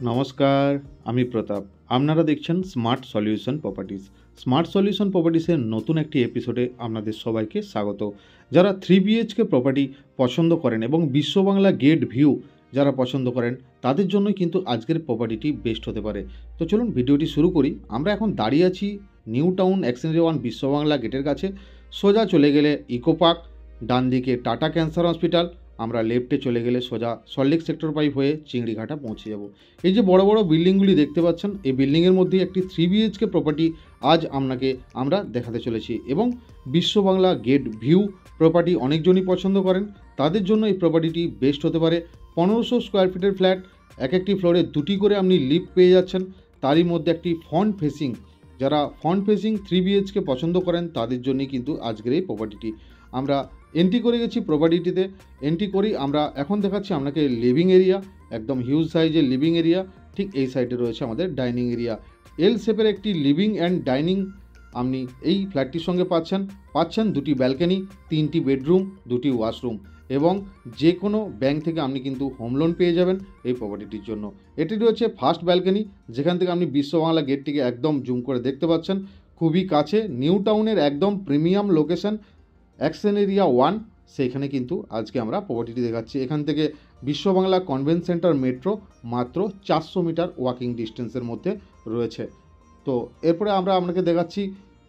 নমস্কার, আমি প্রতাপ। আপনারা দেখছেন smart solution properties. Smart solution প্রপার্টিসের নতুন একটি এপিসোডে আপনাদের সবাইকে স্বাগত। যারা 3BHK প্রপার্টি পছন্দ করেন এবং বিশ্ববাংলা গেট ভিউ যারা পছন্দ করেন তাদের জন্য কিন্তু আজকের প্রপার্টিটি বেস্ট হতে পারে। তো চলুন ভিডিওটি শুরু করি। আমরা এখন দাঁড়িয়ে আছি নিউ টাউন এক্সচেঞ্জ 1 বিশ্ববাংলা গেটের কাছে। সোজা চলে গেলে ইকো পার্ক, ডান দিকে টাটা ক্যান্সার হসপিটাল, আমরা লেফটে চলে গেলে সোজা সল্টলেক সেক্টর 5 হয়ে চিংড়িঘাটা পৌঁছে যাব। এই যে বড় বড় বিল্ডিংগুলি দেখতে পাচ্ছেন, এই বিল্ডিংয়ের মধ্যে একটি 3BHK প্রপার্টি আজ আমরা দেখাতে চলেছি। এবং বিশ্ববাংলা গেট ভিউ প্রপার্টি অনেকজনই পছন্দ করেন, তাদের জন্য এই প্রপার্টিটি বেস্ট হতে পারে। 1500 স্কোয়ার ফিটের ফ্ল্যাট, এক একটি ফ্লোরে দুটি করে আপনি লিফট পেয়ে যাচ্ছেন, তারই মধ্যে একটি ফ্রন্ট ফেসিং, যারা ফ্রন্ট ফেসিং 3BHK পছন্দ করেন তাদের জন্যই কিন্তু আজকের এই প্রপার্টিটি। আমরা এন্ট্রি করে গেছি প্রপার্টিটিতে। এন্ট্রি করি আমরা এখন দেখাচ্ছি আপনাকে লিভিং এরিয়া, একদম হিউজ সাইজের লিভিং এরিয়া। ঠিক এই সাইডে রয়েছে আমাদের ডাইনিং এরিয়া। এল শেপের একটি লিভিং অ্যান্ড ডাইনিং আপনি এই ফ্ল্যাটটির সঙ্গে পাচ্ছেন দুটি ব্যালকনি, 3টি বেডরুম, 2টি ওয়াশরুম, এবং যে কোনো ব্যাংক থেকে আপনি কিন্তু হোম লোন পেয়ে যাবেন এই প্রপার্টিটির জন্য। এটি রয়েছে ফার্স্ট ব্যালকনি, যেখান থেকে আপনি বিশ্ববাংলা গেটটিকে একদম জুম করে দেখতে পাচ্ছেন। খুবই কাছে, নিউ টাউনের একদম প্রিমিয়াম লোকেশন এক্সচেঞ্জ এরিয়া 1, সেইখানে কিন্তু আজকে আমরা প্রপার্টিটি দেখাচ্ছি। এখান থেকে বিশ্ববাংলা কনভেন্ট সেন্টার মেট্রো মাত্র 400 মিটার ওয়াকিং ডিস্টেন্সের মধ্যে রয়েছে। তো এরপরে আমরা আপনাকে দেখাচ্ছি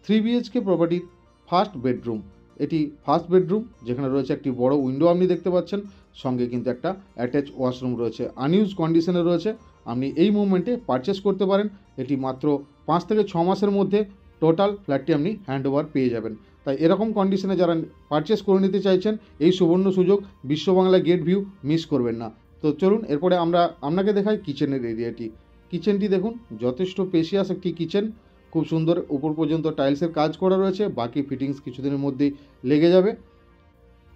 3BHK প্রপার্টির ফার্স্ট বেডরুম। এটি ফার্স্ট বেডরুম, যেখানে রয়েছে একটি বড় উইন্ডো আপনি দেখতে পাচ্ছেন, সঙ্গে কিন্তু একটা অ্যাটাচ ওয়াশরুম রয়েছে। আনইউজ কন্ডিশনে রয়েছে, আপনি এই মুভমেন্টে পারচেস করতে পারেন। এটি মাত্র 5 থেকে 6 মাসের মধ্যে টোটাল ফ্ল্যাটটি আপনি হ্যান্ড ওভার পেয়ে যাবেন। তাই এরকম কন্ডিশনে যারা পারচেস করে নিতে চাইছেন, এই সুবর্ণ সুযোগ বিশ্ববাংলা গেট ভিউ মিস করবেন না। তো চলুন এরপরে আমরা আপনাকে দেখাই কিচেনের এরিয়াটি। কিচেনটি দেখুন, যথেষ্ট স্পেশিয়াস একটি কিচেন, খুব সুন্দর, উপর পর্যন্ত টাইলসের কাজ করা রয়েছে, বাকি ফিটিংস কিছুদিনের মধ্যেই লেগে যাবে।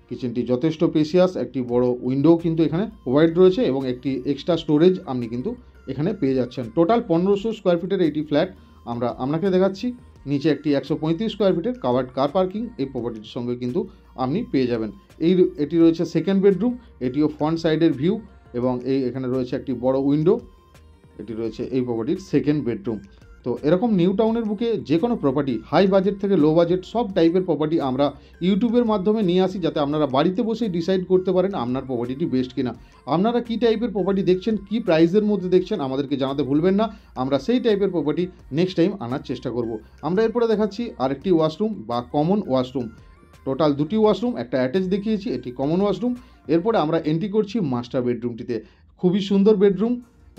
কিচেনটি যথেষ্ট স্পেশিয়াস, একটি বড় উইন্ডো কিন্তু এখানে প্রোভাইড রয়েছে এবং একটি এক্সট্রা স্টোরেজ আপনি কিন্তু এখানে পেয়ে যাচ্ছেন। টোটাল 1500 স্কোয়ার ফিটের এইটি ফ্ল্যাট আমরা আপনাকে দেখাচ্ছি। নিচে একটি 135 স্কোয়ার ফিটের কাভার্ড কার পার্কিং এই প্রপার্টির সঙ্গে কিন্তু আপনি পেয়ে যাবেন। এটি রয়েছে সেকেন্ড বেডরুম, এটিও ফ্রন্ট সাইডের ভিউ, এবং এখানে রয়েছে একটি বড় উইন্ডো। এটি রয়েছে এই প্রপার্টির সেকেন্ড বেডরুম। তো এরকম নিউ টাউনের বুকে যে কোনো প্রপার্টি, হাই বাজেট থেকে লো বাজেট, সব টাইপের প্রপার্টি আমরা ইউটিউবের মাধ্যমে নিয়ে আসি, যাতে আপনারা বাড়িতে বসে ডিসাইড করতে পারেন আপনার প্রপার্টিটি বেস্ট কিনা। আপনারা কী টাইপের প্রপার্টি দেখছেন, কী প্রাইসের মধ্যে দেখছেন, আমাদেরকে জানাতে ভুলবেন না। আমরা সেই টাইপের প্রপার্টি নেক্সট টাইম আনার চেষ্টা করব। আমরা এরপরে দেখাচ্ছি আরেকটি ওয়াশরুম বা কমন ওয়াশরুম। টোটাল 2টি ওয়াশরুম, একটা অ্যাটাচ দেখিয়েছি, এটি কমন ওয়াশরুম। এরপরে আমরা এন্ট্রি করছি মাস্টার বেডরুমটিতে। খুবই সুন্দর বেডরুম,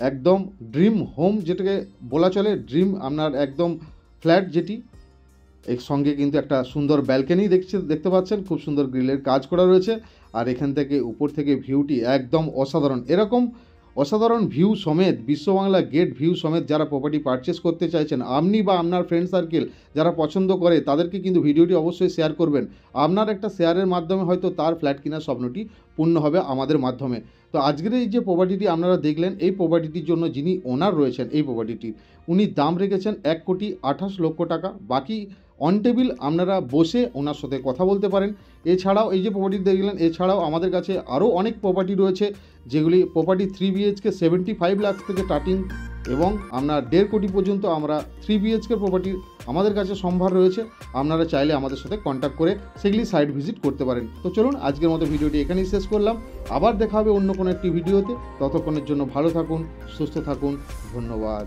একদম ড্রিম হোম যেটাকে বলা চলে, ড্রিম আপনার একদম ফ্ল্যাট যেটি। এর সঙ্গে কিন্তু একটা সুন্দর ব্যালকনি দেখতে পাচ্ছেন, খুব সুন্দর গ্রিলের কাজ করা রয়েছে। আর এখান থেকে উপর থেকে ভিউটি একদম অসাধারণ। এরকম অসাধারণ ভিউ সমেত, বিশ্ববাংলা গেট ভিউ সমেত যারা প্রপার্টি পারচেস করতে চাইছেন, আপনি বা আপনার ফ্রেন্ড সার্কেল যারা পছন্দ করে, তাদেরকে কিন্তু ভিডিওটি অবশ্যই শেয়ার করবেন। আপনার একটা শেয়ারের মাধ্যমে হয়তো তার ফ্ল্যাট কেনার স্বপ্নটি পূর্ণ হবে আমাদের মাধ্যমে। তো আজকের এই যে প্রপার্টিটি আপনারা দেখলেন, এই প্রপার্টিটির জন্য যিনি ওনার রয়েছেন এই প্রপার্টিটির, উনি দাম রেখেছেন 1,28,00,000 টাকা। বাকি অন টেবিল আপনারা বসে ওনার সাথে কথা বলতে পারেন। এছাড়াও এই যে প্রপার্টি দেখলেন, এছাড়াও আমাদের কাছে আরও অনেক প্রপার্টি রয়েছে, যেগুলি প্রপার্টি 3BHK 75 লাখ থেকে স্টার্টিং, এবং আপনার 1.5 কোটি পর্যন্ত আমরা 3BHK প্রপার্টি আমাদের কাছে সম্ভার রয়েছে। আপনারা চাইলে আমাদের সাথে কন্ট্যাক্ট করে সেগুলি সাইট ভিজিট করতে পারেন। তো চলুন আজকের মতো ভিডিওটি এখানেই শেষ করলাম। আবার দেখা হবে অন্য কোনো একটি ভিডিওতে। ততক্ষণের জন্য ভালো থাকুন, সুস্থ থাকুন, ধন্যবাদ।